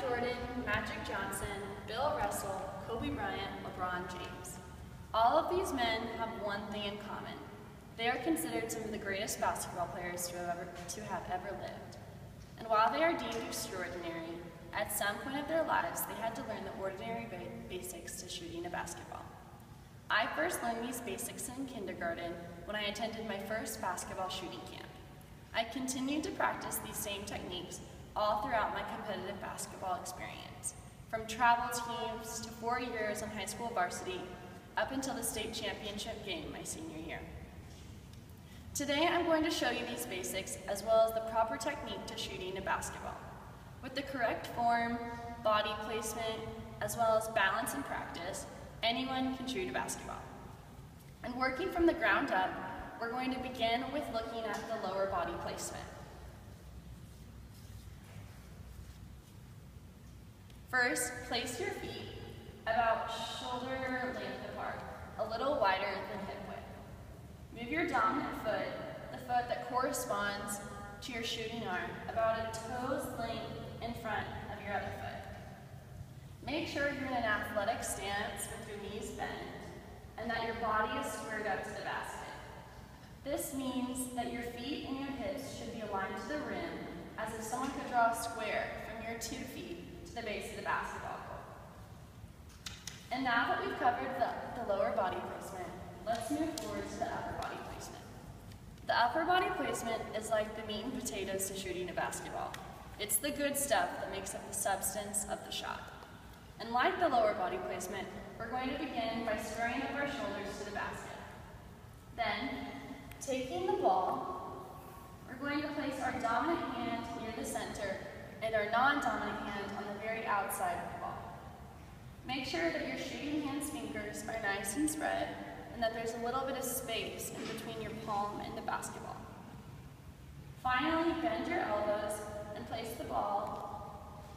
Jordan, Magic Johnson, Bill Russell, Kobe Bryant, LeBron James. All of these men have one thing in common. They are considered some of the greatest basketball players to have ever lived. And while they are deemed extraordinary, at some point of their lives, they had to learn the ordinary basics to shooting a basketball. I first learned these basics in kindergarten when I attended my first basketball shooting camp. I continued to practice these same techniques all throughout my competitive basketball experience, from travel teams to 4 years on high school varsity, up until the state championship game my senior year. Today I'm going to show you these basics as well as the proper technique to shooting a basketball. With the correct form, body placement, as well as balance and practice, anyone can shoot a basketball. And working from the ground up, we're going to begin with looking at the lower body placement. First, place your feet about shoulder length apart, a little wider than hip width. Move your dominant foot, the foot that corresponds to your shooting arm, about a toe's length in front of your other foot. Make sure you're in an athletic stance with your knees bent and that your body is squared up to the basket. This means that your feet and your hips should be aligned to the rim as if someone could draw a square from your 2 feet to the base of the basketball court. And now that we've covered the lower body placement, let's move forward to the upper body placement. The upper body placement is like the meat and potatoes to shooting a basketball. It's the good stuff that makes up the substance of the shot. And like the lower body placement, we're going to begin by squaring up our shoulders to the basket. Then, taking the ball, we're going to place our dominant hand near the center and our non-dominant hand on the very outside of the ball. Make sure that your shooting hand's fingers are nice and spread and that there's a little bit of space in between your palm and the basketball. Finally, bend your elbows and place the ball.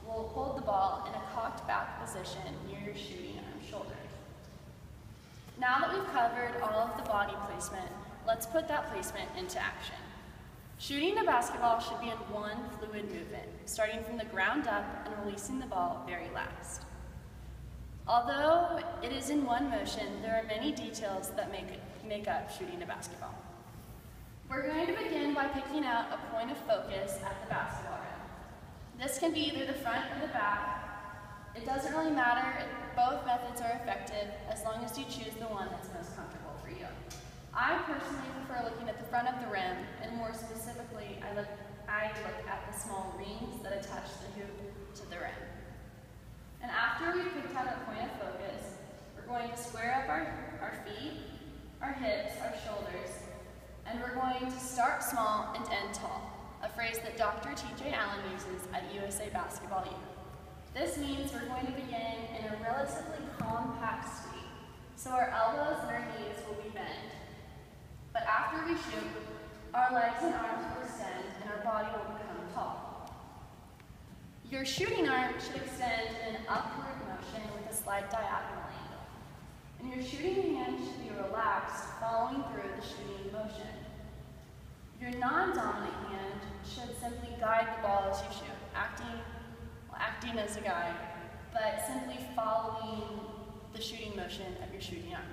We'll hold the ball in a cocked back position near your shooting arm shoulders. Now that we've covered all of the body placement, let's put that placement into action. Shooting a basketball should be in one fluid movement, starting from the ground up and releasing the ball very last. Although it is in one motion, there are many details that make up shooting a basketball. We're going to begin by picking out a point of focus at the basketball rim. This can be either the front or the back. It doesn't really matter, both methods are effective as long as you choose the one that's most comfortable for you. I personally prefer looking at the front of the rim, and more specifically, I look at the small rings that attach the hoop to the rim. And after we've picked out a point of focus, we're going to square up our feet, our hips, our shoulders, and we're going to start small and end tall, a phrase that Dr. T.J. Allen uses at USA Basketball U. This means we're going to begin in a relatively compact state, so our elbows and our knees will be bent. But after we shoot, our legs and arms will extend and our body will become tall. Your shooting arm should extend in an upward motion with a slight diagonal angle. And your shooting hand should be relaxed, following through the shooting motion. Your non-dominant hand should simply guide the ball as you shoot, acting as a guide, but simply following the shooting motion of your shooting arm.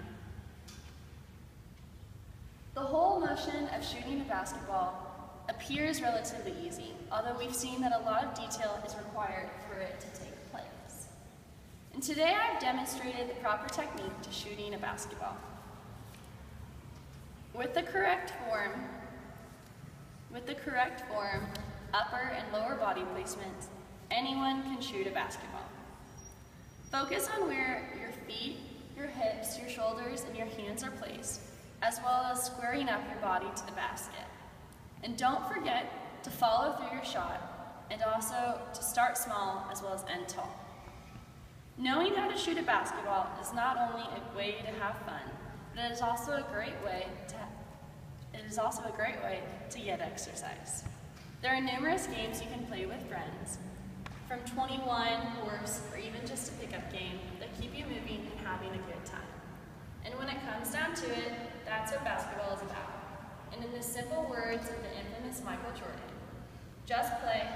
The whole motion of shooting a basketball appears relatively easy, although we've seen that a lot of detail is required for it to take place. And today I've demonstrated the proper technique to shooting a basketball. With the correct form, upper and lower body placements, anyone can shoot a basketball. Focus on where your feet, your hips, your shoulders, and your hands are placed, as well as squaring up your body to the basket. And don't forget to follow through your shot and also to start small as well as end tall. Knowing how to shoot a basketball is not only a way to have fun, but it is also a great way to get exercise. There are numerous games you can play with friends, from 21, horse, or even just a pickup game that keep you moving and having a good time. And when it comes down to it, that's what basketball is about. And in the simple words of the infamous Michael Jordan, just play,